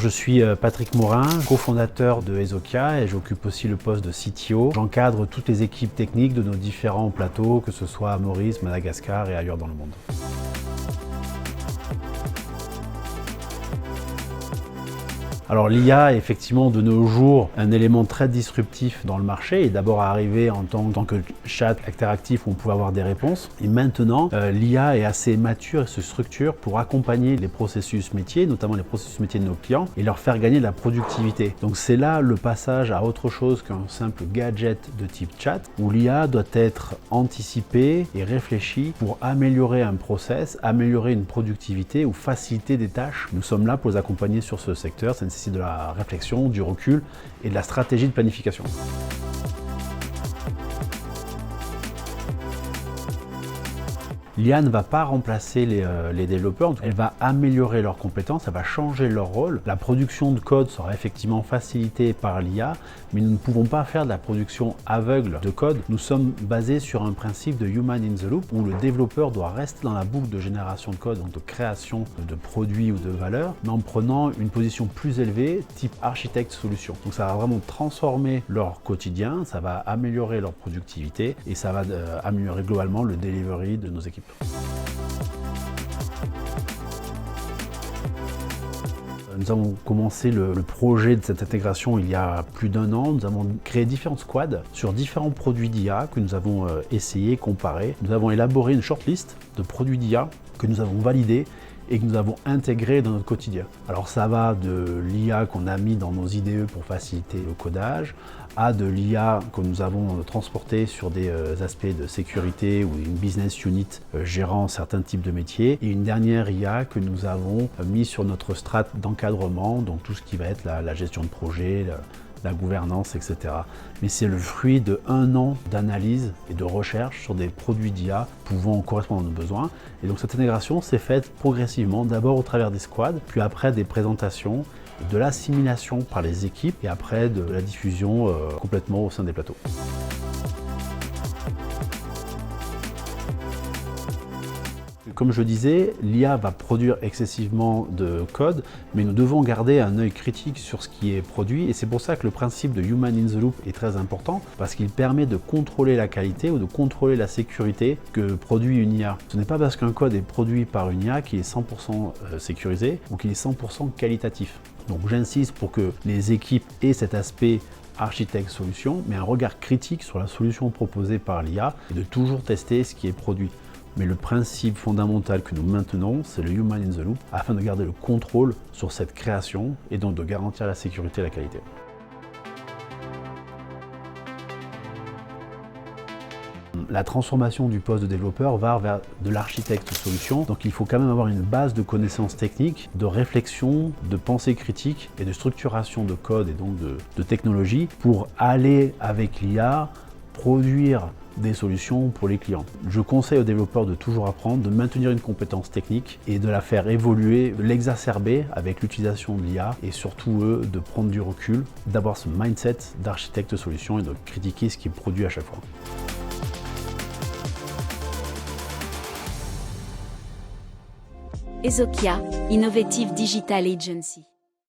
je suis Patrick Morin, cofondateur de Ezokia et j'occupe aussi le poste de CTO. J'encadre toutes les équipes techniques de nos différents plateaux, que ce soit à Maurice, Madagascar et ailleurs dans le monde. Alors l'IA est effectivement de nos jours un élément très disruptif dans le marché. Il est d'abord arrivé en tant que chat interactif où on pouvait avoir des réponses. Et maintenant, l'IA est assez mature et se structure pour accompagner les processus métiers, notamment les processus métiers de nos clients, et leur faire gagner de la productivité. Donc c'est là le passage à autre chose qu'un simple gadget de type chat, où l'IA doit être anticipée et réfléchie pour améliorer un process, améliorer une productivité ou faciliter des tâches. Nous sommes là pour les accompagner sur ce secteur. Ça nécessite de la réflexion, du recul et de la stratégie de planification. L'IA ne va pas remplacer les développeurs, elle va améliorer leurs compétences, elle va changer leur rôle. La production de code sera effectivement facilitée par l'IA, mais nous ne pouvons pas faire de la production aveugle de code. Nous sommes basés sur un principe de human in the loop où le développeur doit rester dans la boucle de génération de code, donc de création de produits ou de valeurs, mais en prenant une position plus élevée, type architecte solution. Donc ça va vraiment transformer leur quotidien, ça va améliorer leur productivité et ça va améliorer globalement le delivery de nos équipes. Nous avons commencé le projet de cette intégration il y a plus d'1 an. Nous avons créé différentes squads sur différents produits d'IA que nous avons essayé, comparé. Nous avons élaboré une shortlist de produits d'IA que nous avons validés et que nous avons intégré dans notre quotidien. Alors ça va de l'IA qu'on a mis dans nos IDE pour faciliter le codage, à de l'IA que nous avons transporté sur des aspects de sécurité ou une business unit gérant certains types de métiers, et une dernière IA que nous avons mis sur notre strate d'encadrement, donc tout ce qui va être la gestion de projet, la gouvernance, etc. Mais c'est le fruit de 1 an d'analyse et de recherche sur des produits d'IA pouvant correspondre à nos besoins. Et donc cette intégration s'est faite progressivement, d'abord au travers des squads, puis après des présentations, de l'assimilation par les équipes et après de la diffusion complètement au sein des plateaux. Comme je disais, l'IA va produire excessivement de code, mais nous devons garder un œil critique sur ce qui est produit, et c'est pour ça que le principe de human in the loop est très important, parce qu'il permet de contrôler la qualité ou de contrôler la sécurité que produit une IA. Ce n'est pas parce qu'un code est produit par une IA qu'il est 100% sécurisé ou qu'il est 100% qualitatif. Donc j'insiste pour que les équipes aient cet aspect architecte solution, mais un regard critique sur la solution proposée par l'IA et de toujours tester ce qui est produit. Mais le principe fondamental que nous maintenons, c'est le human in the loop, afin de garder le contrôle sur cette création et donc de garantir la sécurité et la qualité. La transformation du poste de développeur va vers de l'architecte solution, donc il faut quand même avoir une base de connaissances techniques, de réflexion, de pensée critique et de structuration de code et donc de technologie pour aller avec l'IA produire des solutions pour les clients. Je conseille aux développeurs de toujours apprendre, de maintenir une compétence technique et de la faire évoluer, de l'exacerber avec l'utilisation de l'IA et surtout eux de prendre du recul, d'avoir ce mindset d'architecte solution et de critiquer ce qui est produit à chaque fois. Ezokia, Innovative Digital Agency.